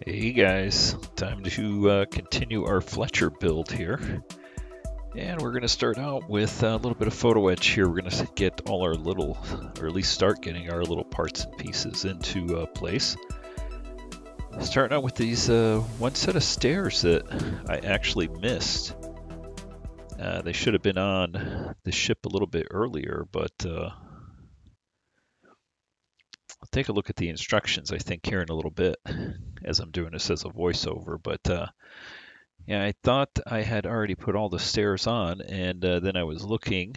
Hey guys, time to continue our Fletcher build here. And we're going to start out with a little bit of photo etch here. We're going to get all our little, or at least start getting our little parts and pieces into place. Starting out with these one set of stairs that I actually missed. They should have been on the ship a little bit earlier, but I'll take a look at the instructions, I think, here in a little bit as I'm doing this as a voiceover. But yeah, I thought I had already put all the stairs on, and then I was looking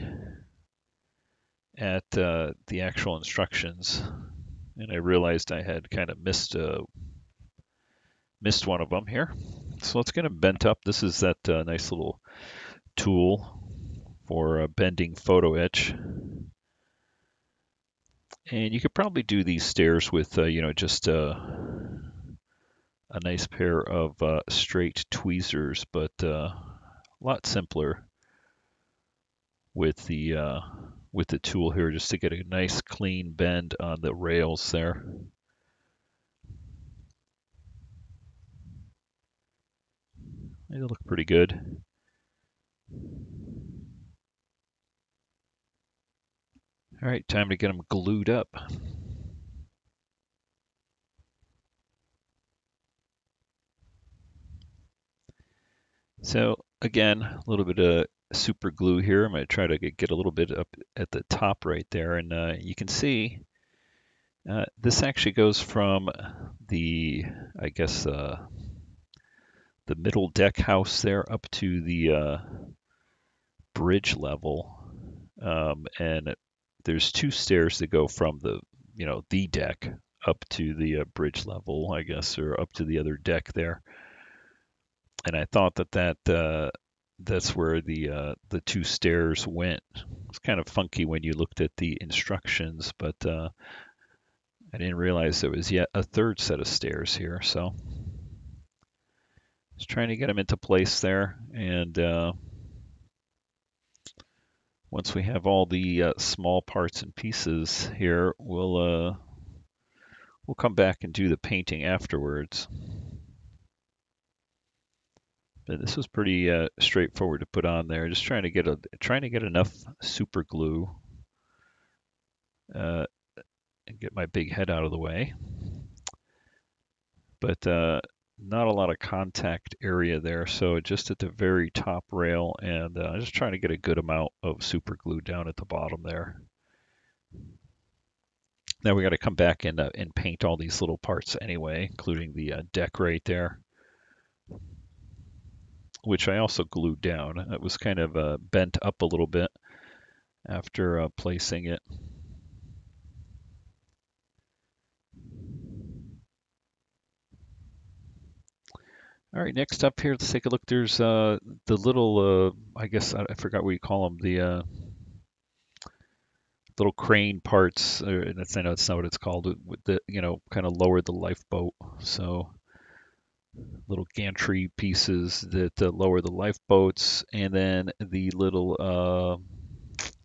at the actual instructions, and I realized I had kind of missed one of them here. So let's get them bent up. This is that nice little tool for bending photo etch. And you could probably do these stairs with, just a nice pair of straight tweezers, but a lot simpler with the tool here, just to get a nice clean bend on the rails there. They look pretty good. All right, time to get them glued up. So again, a little bit of super glue here. I'm going to try to get a little bit up at the top right there, and you can see this actually goes from the, I guess, the middle deck house there up to the bridge level, and there's two stairs that go from the the deck up to the bridge level, I guess, or up to the other deck there. And I thought that's where the two stairs went. It's kind of funky when you looked at the instructions, but I didn't realize there was yet a third set of stairs here. So just trying to get them into place there, and once we have all the small parts and pieces here, we'll come back and do the painting afterwards. But this was pretty straightforward to put on there. Just trying to get enough super glue and get my big head out of the way. But not a lot of contact area there, so just at the very top rail, and just trying to get a good amount of super glue down at the bottom there. Now we got to come back and paint all these little parts anyway, including the deck right there, which I also glued down. It was kind of bent up a little bit after placing it. All right, next up here, let's take a look. There's the little, I guess I forgot what you call them, the little crane parts. I know that's not what it's called. With the, kind of lower the lifeboat. So little gantry pieces that lower the lifeboats, and then the little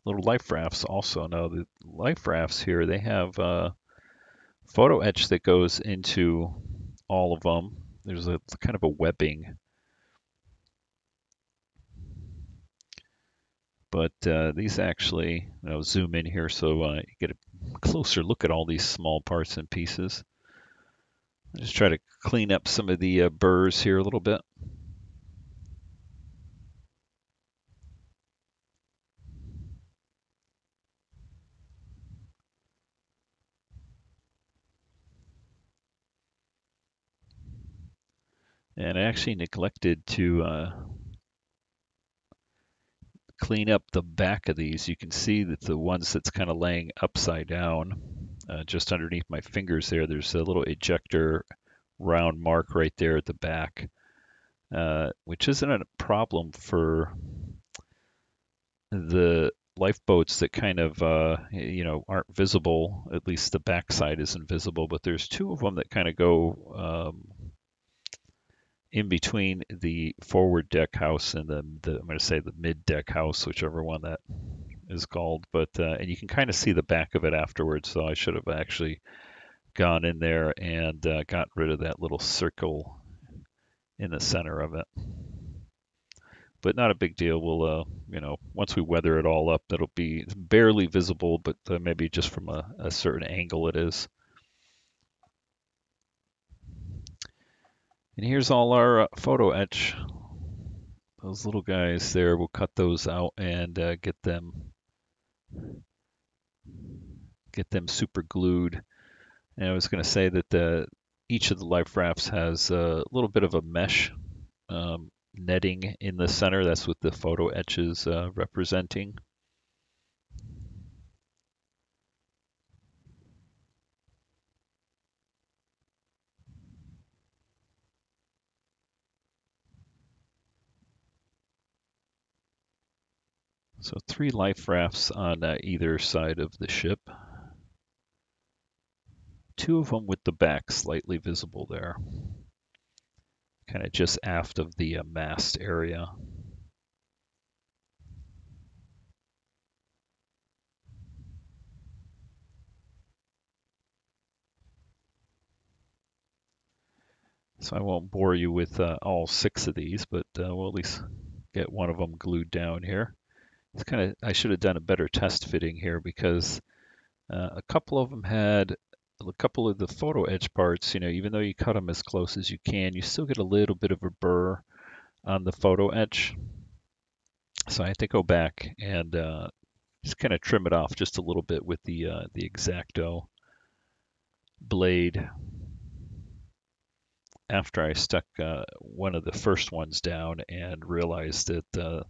life rafts also. Now the life rafts here, they have photo etch that goes into all of them. There's a kind of a webbing, but these actually, I'll zoom in here so you get a closer look at all these small parts and pieces. I'll just try to clean up some of the burrs here a little bit. And I actually neglected to clean up the back of these. You can see that the ones that's kind of laying upside down, just underneath my fingers there, there's a little ejector round mark right there at the back, which isn't a problem for the lifeboats that kind of aren't visible. At least the backside isn't visible, but there's two of them that kind of go in between the forward deck house and I'm going to say the mid deck house, whichever one that is called. But and you can kind of see the back of it afterwards. So I should have actually gone in there and got rid of that little circle in the center of it. But not a big deal. We'll, once we weather it all up, that'll be barely visible, but maybe just from a certain angle it is. And here's all our photo etch. Those little guys there, we'll cut those out and get them super glued. And I was going to say that each of the life rafts has a little bit of a mesh netting in the center. That's what the photo etch is representing. So 3 life rafts on either side of the ship. 2 of them with the back slightly visible there, kind of just aft of the mast area. So I won't bore you with all 6 of these, but we'll at least get one of them glued down here. It's kind of, I should have done a better test fitting here because a couple of them had a couple of the photo etch parts, even though you cut them as close as you can, you still get a little bit of a burr on the photo etch. So I have to go back and just kind of trim it off just a little bit with the X-Acto blade after I stuck one of the first ones down and realized that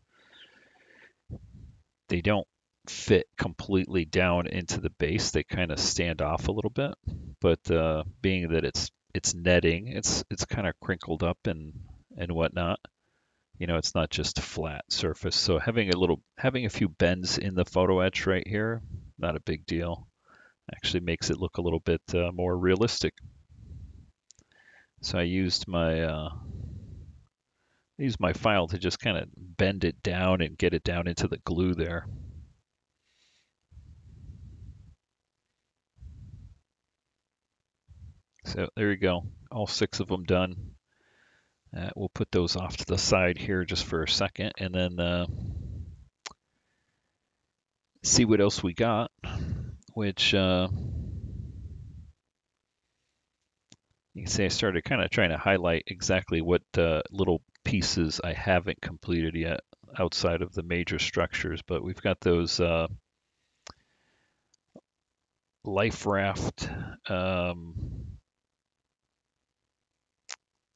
they don't fit completely down into the base. They kind of stand off a little bit, but being that it's netting, it's kind of crinkled up and whatnot. It's not just a flat surface. So having a few bends in the photo etch right here, not a big deal. Actually makes it look a little bit more realistic. So I used my file to just kind of bend it down and get it down into the glue there. So there you go, all 6 of them done. We'll put those off to the side here just for a second and then see what else we got, which you can see I started kind of trying to highlight exactly what little pieces I haven't completed yet outside of the major structures, but we've got those life raft,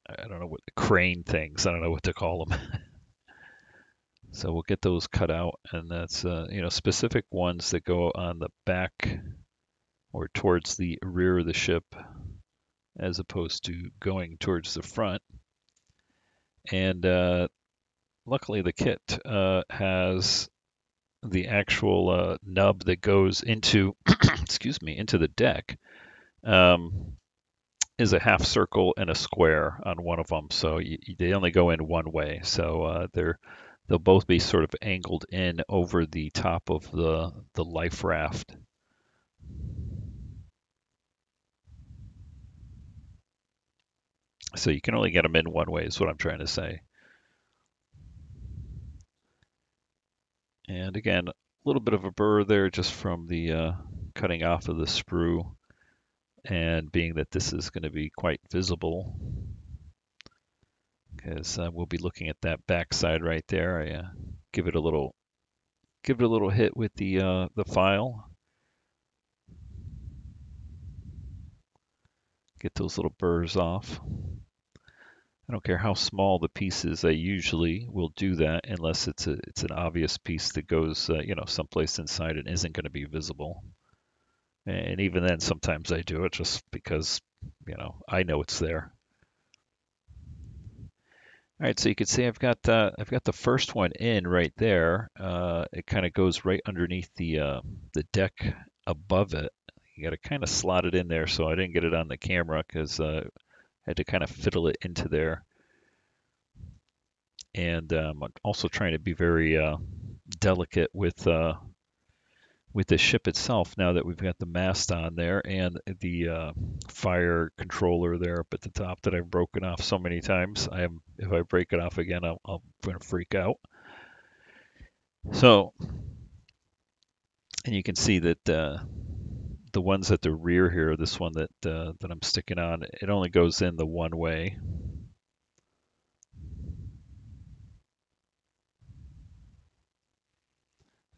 I don't know what the crane things, I don't know what to call them. So we'll get those cut out, and that's specific ones that go on the back or towards the rear of the ship as opposed to going towards the front. And luckily the kit has the actual nub that goes into excuse me, into the deck. Is a half circle and a square on one of them, so they only go in one way. So they'll both be sort of angled in over the top of the life raft. So you can only get them in one way is what I'm trying to say. And again, a little bit of a burr there just from the cutting off of the sprue, and being that this is going to be quite visible because we'll be looking at that backside right there. I give it a little hit with the file. Get those little burrs off. I don't care how small the piece is. I usually will do that unless it's an obvious piece that goes someplace inside and isn't going to be visible. And even then, sometimes I do it just because I know it's there. All right, so you can see I've got the first one in right there. It kind of goes right underneath the deck above it. You got to kind of slot it in there, so I didn't get it on the camera because I had to kind of fiddle it into there. And I'm also trying to be very delicate with with the ship itself, now that we've got the mast on there and the fire controller there up at the top that I've broken off so many times, if I break it off again, I'm going to freak out. So, and you can see that the ones at the rear here, this one that I'm sticking on, it only goes in the one way.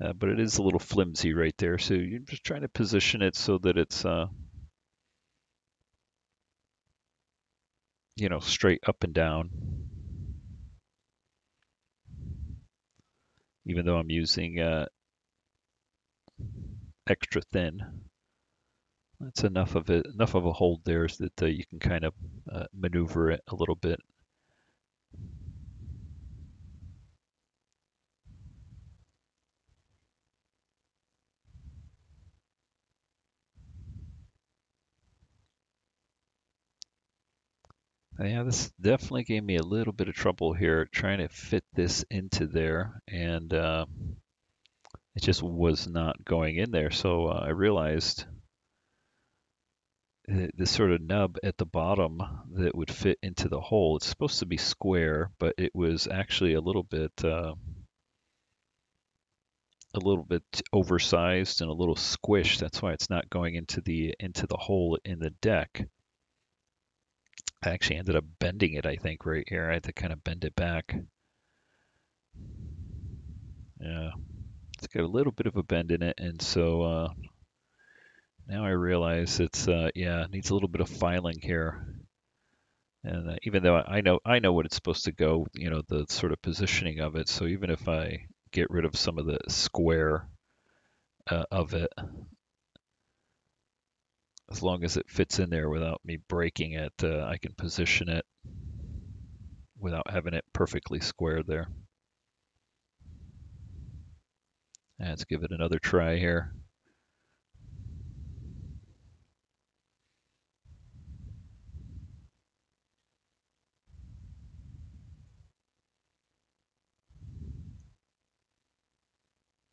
But it is a little flimsy right there, so you're just trying to position it so that it's you know, straight up and down. Even though I'm using extra thin, that's enough of a hold there so that you can kind of maneuver it a little bit. Yeah, this definitely gave me a little bit of trouble here trying to fit this into there, and it just was not going in there. So I realized this sort of nub at the bottom that would fit into the hole, it's supposed to be square, but it was actually a little bit oversized and a little squished. That's why it's not going into the hole in the deck. I actually ended up bending it, I think, right here. I had to kind of bend it back. Yeah, it's got a little bit of a bend in it, and so now I realize it's yeah, it needs a little bit of filing here. And even though I know what it's supposed to go, you know, the sort of positioning of it. So even if I get rid of some of the square of it, as long as it fits in there without me breaking it, I can position it without having it perfectly square there. And let's give it another try here.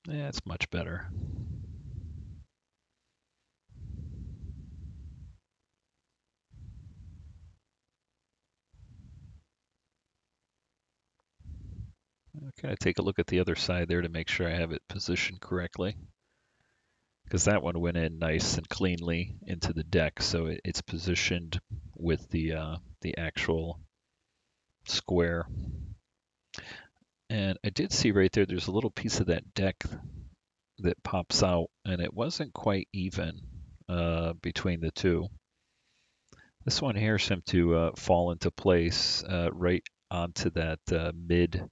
Yeah, it's much better. Okay, take a look at the other side there to make sure I have it positioned correctly, because that one went in nice and cleanly into the deck, so it's positioned with the actual square. And I did see right there, there's a little piece of that deck that pops out, and it wasn't quite even between the two. This one here seemed to fall into place right onto that mid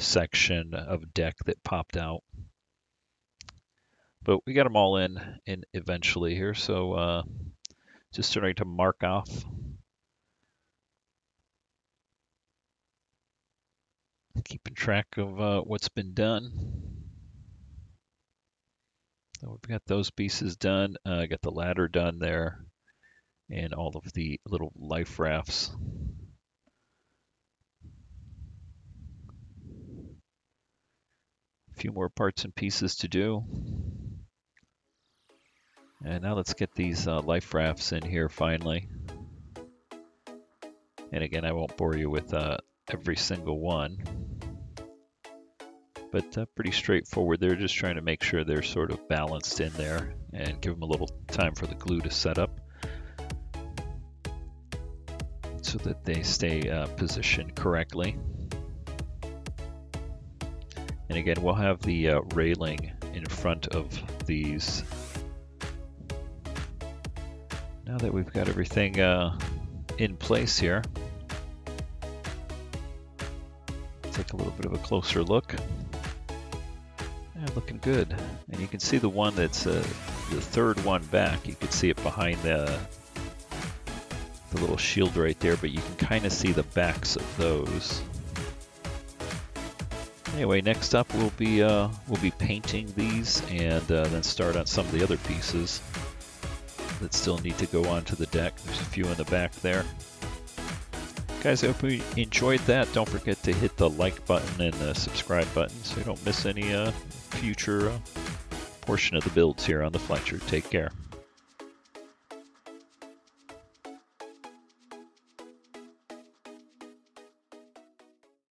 section of deck that popped out. But we got them all in eventually here, so just starting to mark off. Keeping track of what's been done. So we've got those pieces done. Got the ladder done there, and all of the little life rafts. A few more parts and pieces to do. And now let's get these life rafts in here finally. And again, I won't bore you with every single one, but pretty straightforward. They're just trying to make sure they're sort of balanced in there and give them a little time for the glue to set up so that they stay positioned correctly. And again, we'll have the railing in front of these. Now that we've got everything in place here, take a little bit of a closer look. Yeah, looking good. And you can see the one that's the third one back. You can see it behind the little shield right there, but you can kind of see the backs of those. Anyway, next up we'll be painting these and then start on some of the other pieces that still need to go onto the deck. There's a few in the back there. Guys, I hope you enjoyed that. Don't forget to hit the like button and the subscribe button so you don't miss any future portion of the builds here on the Fletcher. Take care.